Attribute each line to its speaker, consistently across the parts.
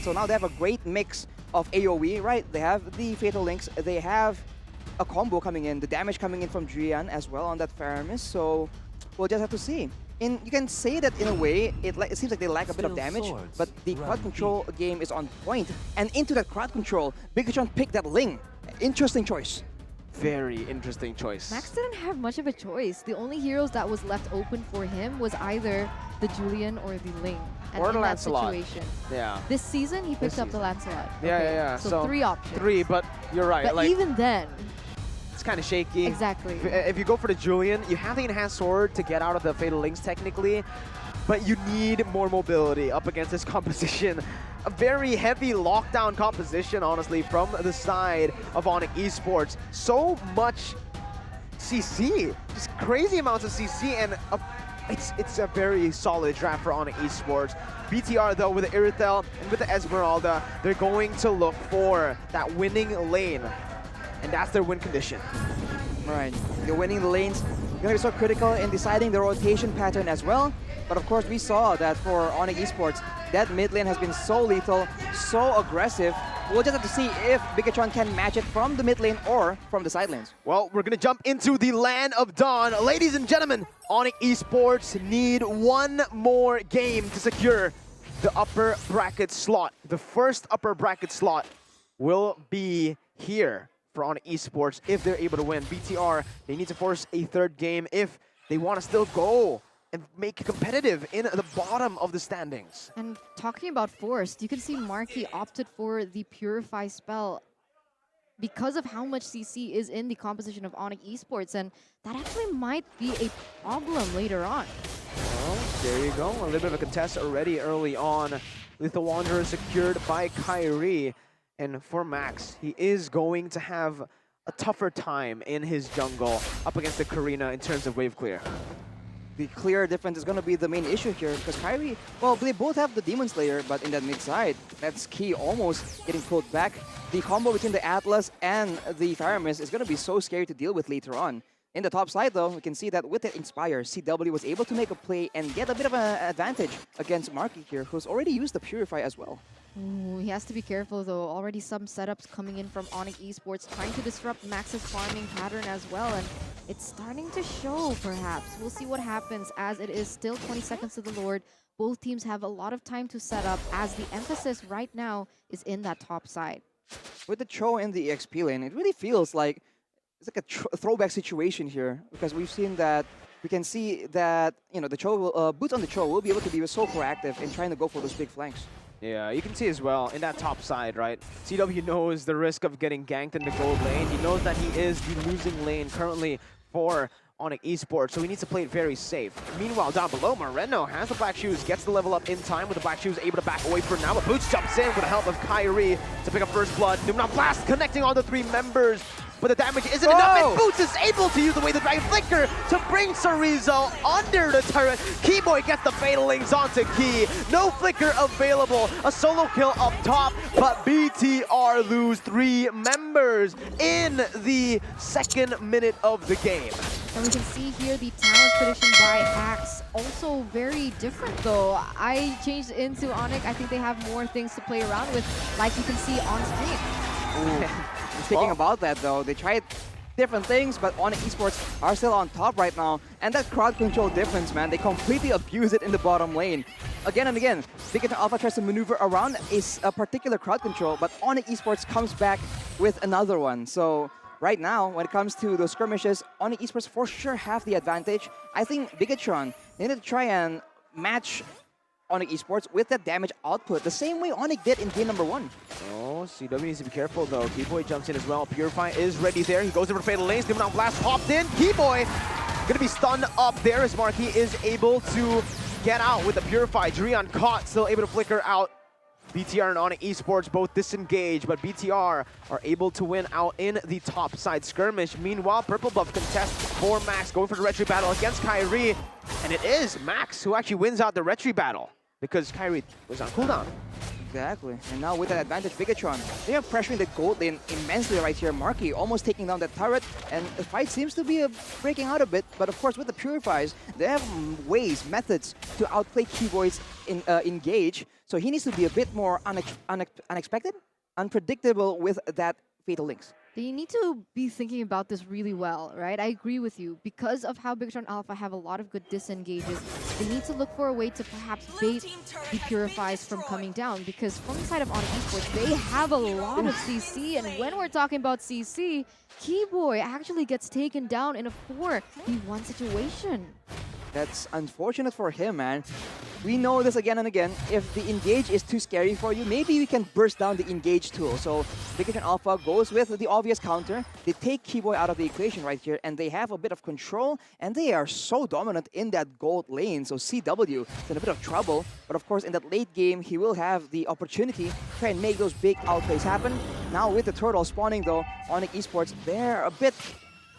Speaker 1: So now they have a great mix of AoE, right? They have the Fatal Links, they have a combo coming in, the damage coming in from Drian as well on that Faramis, so we'll just have to see. You can say that in a way, it seems like they lack a bit of damage, but the crowd control game is on point. And into that crowd control, Bigatron picked that Ling. Interesting choice.
Speaker 2: Very interesting choice.
Speaker 3: Max didn't have much of a choice. The only heroes that was left open for him was either the Julian or the Ling. And
Speaker 2: or
Speaker 3: in
Speaker 2: the
Speaker 3: that
Speaker 2: Lancelot.
Speaker 3: situation,
Speaker 2: Yeah.
Speaker 3: this season he picked up the Lancelot.
Speaker 2: Yeah.
Speaker 3: So 3 options.
Speaker 2: 3, but you're right.
Speaker 3: But
Speaker 2: like,
Speaker 3: even then,
Speaker 2: it's kind of shaky.
Speaker 3: exactly.
Speaker 2: If you go for the Julian, you have the enhanced sword to get out of the Fatal Links technically, but you need more mobility up against this composition. A very heavy lockdown composition, honestly, from the side of ONIC Esports. So much CC, just crazy amounts of CC, and it's a very solid draft for ONIC Esports. BTR, though, with the Irithel and with the Esmeralda, they're going to look for that winning lane, and that's their win condition.
Speaker 1: Right, you're winning the lanes. Going to be so critical in deciding the rotation pattern as well. But of course, we saw that for ONIC Esports, that mid lane has been so lethal, so aggressive. We'll just have to see if Bigatron can match it from the mid lane or from the side lanes.
Speaker 2: Well, we're going to jump into the Land of Dawn. Ladies and gentlemen, ONIC Esports need one more game to secure the upper bracket slot. The first upper bracket slot will be here for ONIC Esports if they're able to win. BTR, they need to force a third game if they want to still go and make it competitive in the bottom of the standings.
Speaker 3: And talking about forced, you can see Marky opted for the Purify spell because of how much CC is in the composition of ONIC Esports, and that actually might be a problem later on.
Speaker 2: Well, there you go. A little bit of a contest already early on. Lethal Wanderer secured by Kyrie. And for Max, he is going to have a tougher time in his jungle up against the Karina in terms of wave clear.
Speaker 1: The clear difference is going to be the main issue here because Kyrie, well, they both have the Demon Slayer, but in that mid side, that's key almost getting pulled back. The combo between the Atlas and the Faramis is going to be so scary to deal with later on. In the top side, though, we can see that with the Inspire, CW was able to make a play and get a bit of an advantage against Marky here, who's already used the Purify as well.
Speaker 3: Ooh, he has to be careful though. Already some setups coming in from ONIC Esports trying to disrupt Max's farming pattern as well, and it's starting to show perhaps. We'll see what happens as it is still 20 seconds to the Lord. Both teams have a lot of time to set up as the emphasis right now is in that top side.
Speaker 1: With the Cho in the EXP lane, it really feels like it's like a throwback situation here because we've seen that. We can see that, you know, the Cho will, Boots on the Cho will be able to be so proactive in trying to go for those big flanks.
Speaker 2: Yeah, you can see as well in that top side, right? CW knows the risk of getting ganked in the gold lane. He knows that he is the losing lane currently for ONIC Esports, so he needs to play it very safe. Meanwhile, down below, Moreno has the Black Shoes, gets the level up in time with the Black Shoes, able to back away for now, but Boots jumps in with the help of Kyrie to pick up first blood. Doomknock Blast connecting all the 3 members, but the damage isn't enough, and Boots is able to use the Way the Dragon Flicker to bring Chorizo under the turret. Keyboy gets the Fatal Links onto Key. No Flicker available. A solo kill up top, but BTR lose 3 members in the 2nd minute of the game.
Speaker 3: And we can see here the talent prediction by Axe. Also very different though. I changed into ONIC. I think they have more things to play around with, like you can see on screen.
Speaker 1: Speaking about that though, they tried different things, but ONIC Esports are still on top right now. And that crowd control difference, man, they completely abuse it in the bottom lane. Again and again, Bigatron Alpha tries to maneuver around a particular crowd control, but ONIC Esports comes back with another one. So right now, when it comes to those skirmishes, ONIC Esports for sure have the advantage. I think Bigatron needed to try and match ONIC Esports with that damage output, the same way ONIC did in game number 1.
Speaker 2: Oh, CW needs to be careful though. Keyboy jumps in as well. Purify is ready there. He goes over Fatal Lanes. Doomknock Blast popped in. Keyboy gonna be stunned up there as Marky is able to get out with the Purify. Drian caught, still able to flicker out. BTR and ONIC Esports both disengage, but BTR are able to win out in the top side skirmish. Meanwhile, Purple Buff contest for Max, going for the retry battle against Kyrie. And it is Max who actually wins out the retry battle because Kyrie was on cooldown.
Speaker 1: Exactly. And now with that advantage, Bigatron, they are pressuring the gold lane immensely right here. Marky almost taking down that turret, and the fight seems to be breaking out a bit. But of course, with the Purifies, they have ways, methods to outplay Keyboy's Engage. So he needs to be a bit more unexpected, unpredictable with that Fatal Links.
Speaker 3: They need to be thinking about this really well, right? I agree with you. Because of how Bigatron Alpha have a lot of good disengages, they need to look for a way to perhaps bait the Purifies from coming down. Because from the side of ONIC Esports, they have a lot of CC. And when we're talking about CC, Keyboy actually gets taken down in a 4v1 situation.
Speaker 1: That's unfortunate for him, man. We know this again and again. If the engage is too scary for you, maybe we can burst down the engage tool. So Bigatron Alpha goes with the obvious counter. They take Keyboy out of the equation right here, and they have a bit of control, and they are so dominant in that gold lane. So CW is in a bit of trouble, but of course in that late game, he will have the opportunity to try and make those big outplays happen. Now with the turtle spawning though, ONIC Esports, they're a bit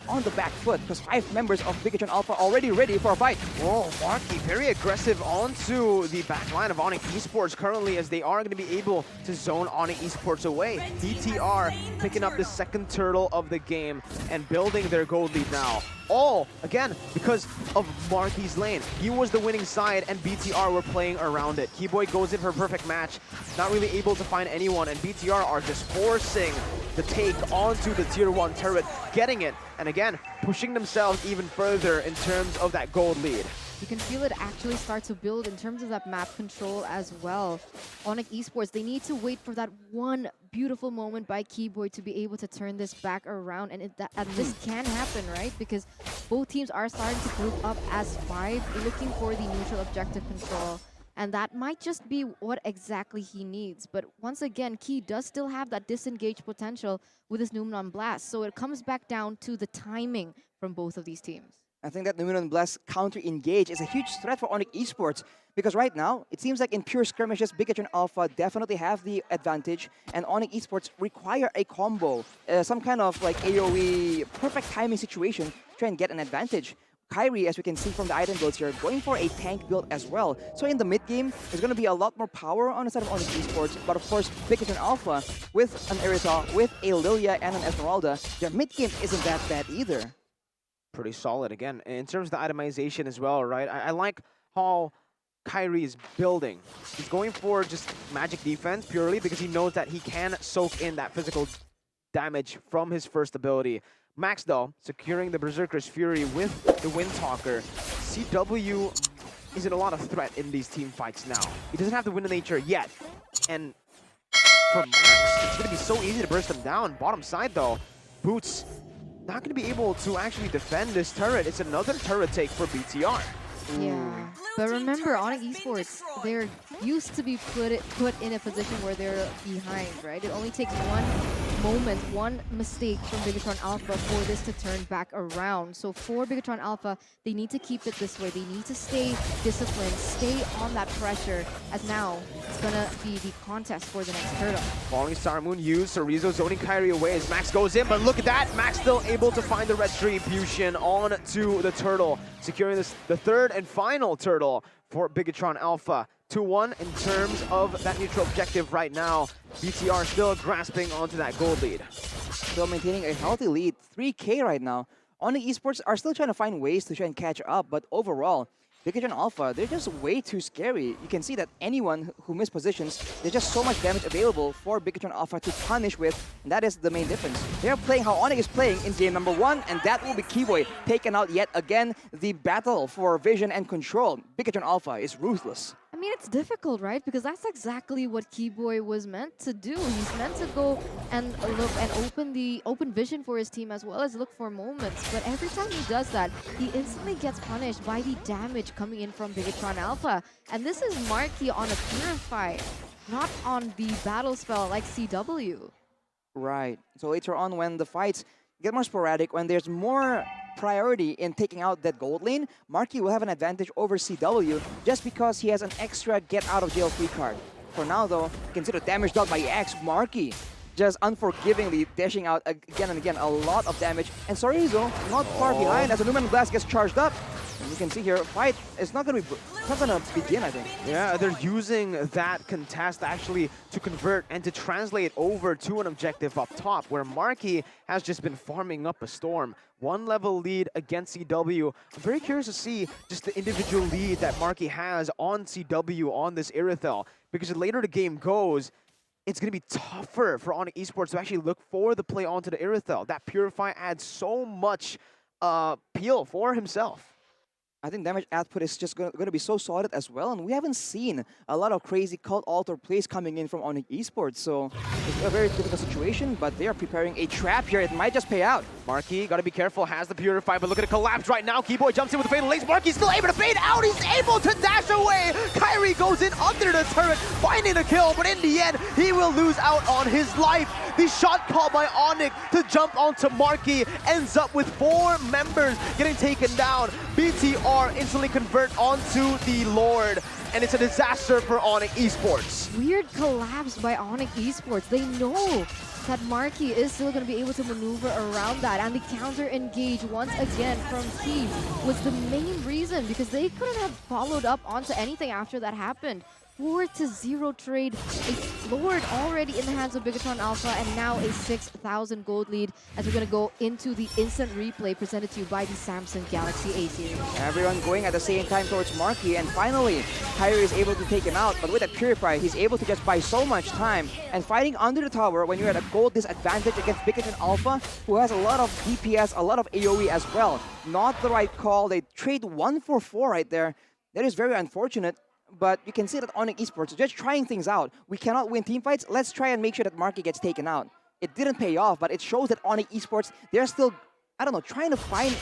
Speaker 1: on the back foot because 5 members of Bigatron Alpha already ready for a fight.
Speaker 2: Whoa, Marky very aggressive onto the back line of ONIC Esports currently, as they are going to be able to zone ONIC Esports away. BTR picking up the second turtle of the game and building their gold lead now. All, again, because of Marky's lane. He was the winning side and BTR were playing around it. Keyboy goes in for a perfect match, not really able to find anyone, and BTR are just forcing the take onto the tier 1 turret, getting it, and again, pushing themselves even further in terms of that gold lead.
Speaker 3: You can feel it actually start to build in terms of that map control as well. ONIC Esports, they need to wait for that one beautiful moment by Keyboy to be able to turn this back around, and this can happen, right? Because both teams are starting to group up as 5, looking for the neutral objective control. And that might just be what exactly he needs. But once again, Key does still have that disengage potential with his Numenon Blast. So it comes back down to the timing from both of these teams.
Speaker 1: I think that Numenon Blast counter-engage is a huge threat for ONIC Esports because right now, it seems like in pure skirmishes, Bigatron Alpha definitely have the advantage, and ONIC Esports require a combo, some kind of like AoE perfect timing situation to try and get an advantage. Kyrie, as we can see from the item builds here, going for a tank build as well. So in the mid game, there's going to be a lot more power on the side of ONIC Esports, but of course, Bigatron Alpha with an Erytha, with a Lilia and an Esmeralda, their mid game isn't that bad either.
Speaker 2: Pretty solid again. In terms of the itemization as well, right? I like how Kyrie is building. He's going for just magic defense purely because he knows that he can soak in that physical damage from his first ability. Max, though, securing the Berserker's Fury with the Windtalker. CW is in a lot of threat in these team fights now. He doesn't have the Wind of Nature yet. And for Max, it's going to be so easy to burst them down. Bottom side, though, Boots not going to be able to actually defend this turret. It's another turret take for BTR.
Speaker 3: Yeah, but remember, ONIC Esports, they're used to be put in a position where they're behind, right? It only takes one moment, one mistake from Bigatron Alpha for this to turn back around. So for Bigatron Alpha, they need to keep it this way. They need to stay disciplined, stay on that pressure, as now it's gonna be the contest for the next turtle.
Speaker 2: Falling Star Moon used, Sorizo zoning Kyrie away as Max goes in, but look at that! Max still able to find the retribution onto the turtle, securing the third and final turtle for Bigatron Alpha. 2-1 in terms of that neutral objective right now. BTR still grasping onto that gold lead.
Speaker 1: Still maintaining a healthy lead, 3K right now. ONIC Esports are still trying to find ways to try and catch up, but overall, Bigatron Alpha, they're just way too scary. You can see that anyone who mispositions, there's just so much damage available for Bigatron Alpha to punish with, and that is the main difference. They're playing how ONIC is playing in game number 1, and that will be Keyboy taking out yet again the battle for vision and control. Bigatron Alpha is ruthless.
Speaker 3: I mean, it's difficult, right? Because that's exactly what Keyboy was meant to do. He's meant to go and look and open vision for his team as well as look for moments. But every time he does that, he instantly gets punished by the damage coming in from Bigatron Alpha. And this is Marky on a Purify, not on the battle spell like CW.
Speaker 1: Right. So later on when the fights get more sporadic, when there's more priority in taking out that gold lane, Marky will have an advantage over CW just because he has an extra get out of jail free card. For now though, consider damage dealt by X. Marky just unforgivingly dashing out again and again a lot of damage, and Sorizo not far behind as the Numenon Blast gets charged up. we can see here, fight is not gonna begin, I think.
Speaker 2: Yeah, they're using that contest actually to convert and to translate over to an objective up top, where Marky has just been farming up a storm. 1 level lead against CW. I'm very curious to see just the individual lead that Marky has on CW on this Irithel, because the later the game goes, it's going to be tougher for ONIC Esports to actually look for the play onto the Irithel. That Purify adds so much appeal for himself.
Speaker 1: I think damage output is just going to be so solid as well, and we haven't seen a lot of crazy cult altar plays coming in from ONIC Esports, so it's a very difficult situation, but they are preparing a trap here. It might just pay out.
Speaker 2: Marky, gotta be careful, has the Purify, but look at it collapse right now. Keyboy jumps in with the Fatal Lace. Marky's still able to fade out. He's able to dash away. Kyrie goes in under the turret, finding the kill, but in the end, he will lose out on his life. The shot called by ONIC to jump onto Marky ends up with 4 members getting taken down. BTR instantly convert onto the Lord, and it's a disaster for ONIC Esports.
Speaker 3: Weird collapse by ONIC Esports. They know that Marky is still going to be able to maneuver around that, and the counter engage once again from Key was the main reason, because they couldn't have followed up onto anything after that happened. 4-0 trade, a Lord already in the hands of Bigatron Alpha, and now a 6,000 gold lead as we're going to go into the instant replay presented to you by the Samsung Galaxy A series.
Speaker 1: Everyone going at the same time towards Marky, and finally, Kyrie is able to take him out, but with that Purify, he's able to just buy so much time, and fighting under the tower when you're at a gold disadvantage against Bigatron Alpha, who has a lot of DPS, a lot of AoE as well. Not the right call. They trade 1 for 4 right there. That is very unfortunate. But you can see that ONIC Esports are just trying things out. We cannot win team fights. Let's try and make sure that Marky gets taken out. It didn't pay off, but it shows that ONIC Esports, they're still, I don't know, trying to find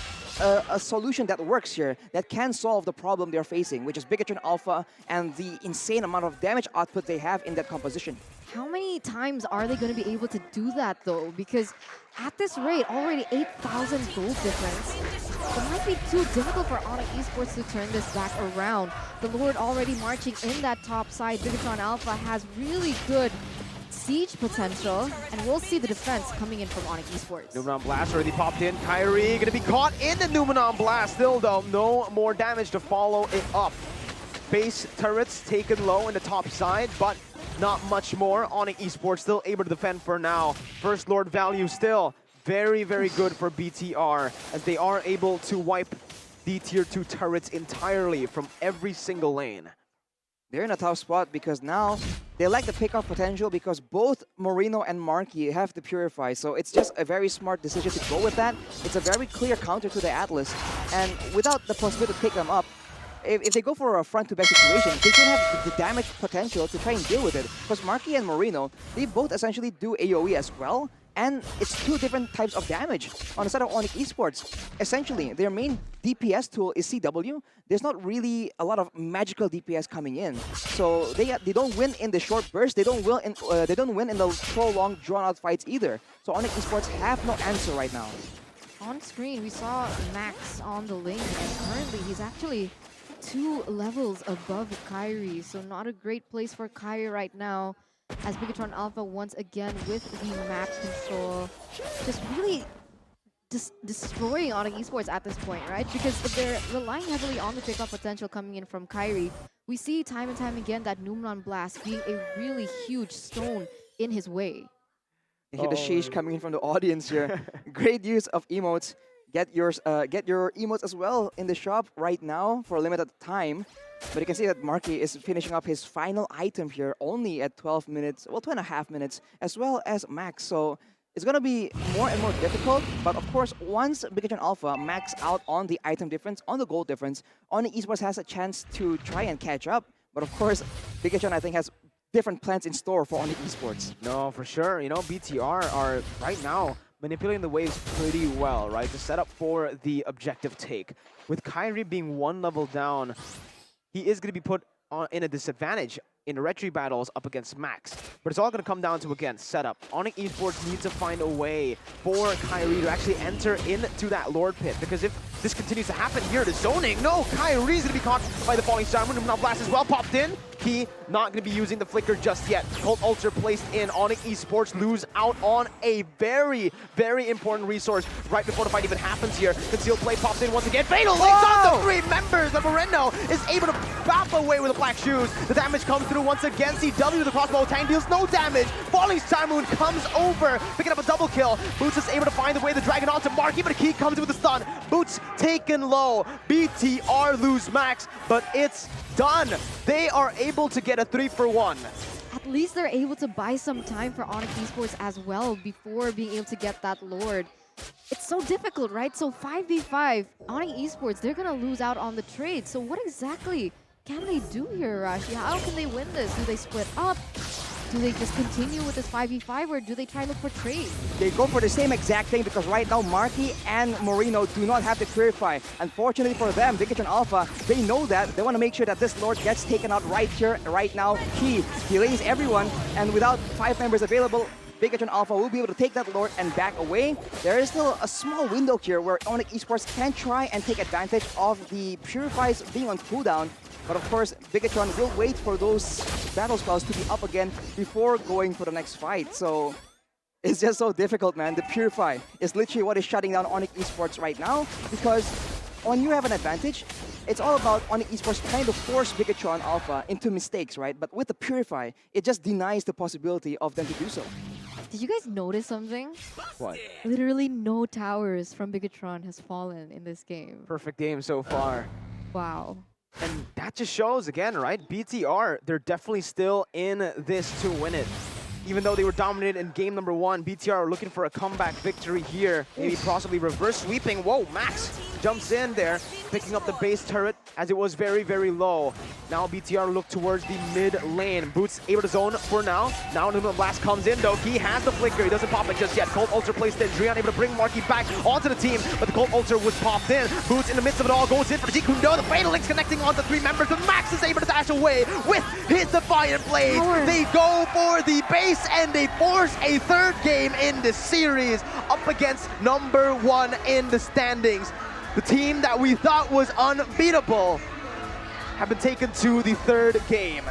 Speaker 1: a solution that works here, that can solve the problem they're facing, which is Bigatron Alpha and the insane amount of damage output they have in that composition.
Speaker 3: How many times are they going to be able to do that, though? Because at this rate, already 8,000 gold difference. It might be too difficult for ONIC Esports to turn this back around. The Lord already marching in that top side. Bigatron Alpha has really good siege potential, and we'll see the defense coming in from ONIC Esports.
Speaker 2: Numenon Blast already popped in. Kyrie gonna be caught in the Numenon Blast. Still though, no more damage to follow it up. Base turrets taken low in the top side, but not much more. ONIC Esports still able to defend for now. First Lord value still very, very good for BTR, as they are able to wipe the tier 2 turrets entirely from every single lane.
Speaker 1: They're in a tough spot because now they lack the pickoff potential, because both Moreno and Marky have the Purify. So it's just a very smart decision to go with that. It's a very clear counter to the Atlas. And without the possibility to pick them up, if they go for a front-to-back situation, they can have the damage potential to try and deal with it. Because Marky and Moreno, they both essentially do AoE as well. And it's 2 different types of damage on the side of ONIC Esports. Essentially, their main DPS tool is CW. There's not really a lot of magical DPS coming in, so they don't win in the short burst. They don't win in the prolonged, drawn-out fights either. So ONIC Esports have no answer right now.
Speaker 3: On screen, we saw Max on the lane, and currently he's actually 2 levels above Kyrie, so not a great place for Kyrie right now, as Bigatron Alpha once again with the map control, just really destroying ONIC Esports at this point, right? Because if they're relying heavily on the pickup potential coming in from Kyrie, we see time and time again that Numenon Blast being a really huge stone in his way.
Speaker 1: You hear the sheesh coming in from the audience here. Great use of emotes. Get your emotes as well in the shop right now for a limited time. But you can see that Marky is finishing up his final item here only at 12 minutes, well, 2.5 minutes, as well as Max. So it's going to be more and more difficult. But of course, once Bigatron Alpha max out on the item difference, on the gold difference, ONIC Esports has a chance to try and catch up. But of course, Bigatron, I think, has different plans in store for ONIC Esports.
Speaker 2: No, for sure. You know, BTR are right now manipulating the waves pretty well, right, to set up for the objective take. With Kyrie being 1 level down, he is going to be put in a disadvantage in the retry battles up against Max. But it's all going to come down to, again, setup. ONIC Esports needs to find a way for Kyrie to actually enter into that Lord Pit, because if this continues to happen here, the zoning, no, Kyrie's going to be caught by the falling star. Numenon Blast as well popped in. Key not going to be using the flicker just yet. Colt Ultra placed in. ONIC Esports lose out on a very, very important resource right before the fight even happens here. Concealed play pops in once again. Fatal links on the 3 members. And Moreno is able to bop away with the black shoes. The damage comes through once again. CW, the crossbow tank, deals no damage. Falling Star Moon comes over, picking up a double kill. Boots is able to find the way the dragon onto Marky, but a Key comes in with the stun. Boots taken low. BTR lose Max, but it's done. They are able to get a 3-for-1.
Speaker 3: At least they're able to buy some time for ONIC Esports as well before being able to get that Lord. It's so difficult, right? So 5v5, ONIC Esports, they're gonna lose out on the trade. So what exactly can they do here, Rashi? How can they win this? Do they split up? Do they just continue with this 5v5, or do they try to look for trade?
Speaker 1: They go for the same exact thing because right now Marky and Moreno do not have to purify. Unfortunately for them, Bigatron Alpha, they know that. They want to make sure that this Lord gets taken out right here, right now. He delays everyone, and without 5 members available, Bigatron Alpha will be able to take that Lord and back away. There is still a small window here where ONIC Esports can try and take advantage of the Purifies being on cooldown. But of course, Bigatron will wait for those battle spells to be up again before going for the next fight. So it's just so difficult, man. The Purify is literally what is shutting down ONIC Esports right now, because when you have an advantage, it's all about ONIC Esports trying to force Bigatron Alpha into mistakes, right? But with the Purify, it just denies the possibility of them to do so.
Speaker 3: Did you guys notice something?
Speaker 2: What?
Speaker 3: Literally no towers from Bigatron has fallen in this game.
Speaker 2: Perfect game so far.
Speaker 3: Wow.
Speaker 2: And that just shows, again, right? BTR, they're definitely still in this to win it. Even though they were dominated in game number 1, BTR are looking for a comeback victory here. Maybe possibly reverse sweeping. Whoa, Max jumps in there, picking up the base turret as it was very, very low. Now BTR look towards the mid lane. Boots able to zone for now. Now Numen Blast comes in though. He has the flicker. He doesn't pop it just yet. Colt Ultra placed in. Drian able to bring Marky back onto the team, but the Colt Ultra was popped in. Boots in the midst of it all goes in for the Jikundo. The Fatal Link's connecting onto 3 members, but Max is able to dash away with his Defiant Blade. They go for the base and they force a 3rd game in this series up against number 1 in the standings. The team that we thought was unbeatable have been taken to the 3rd game.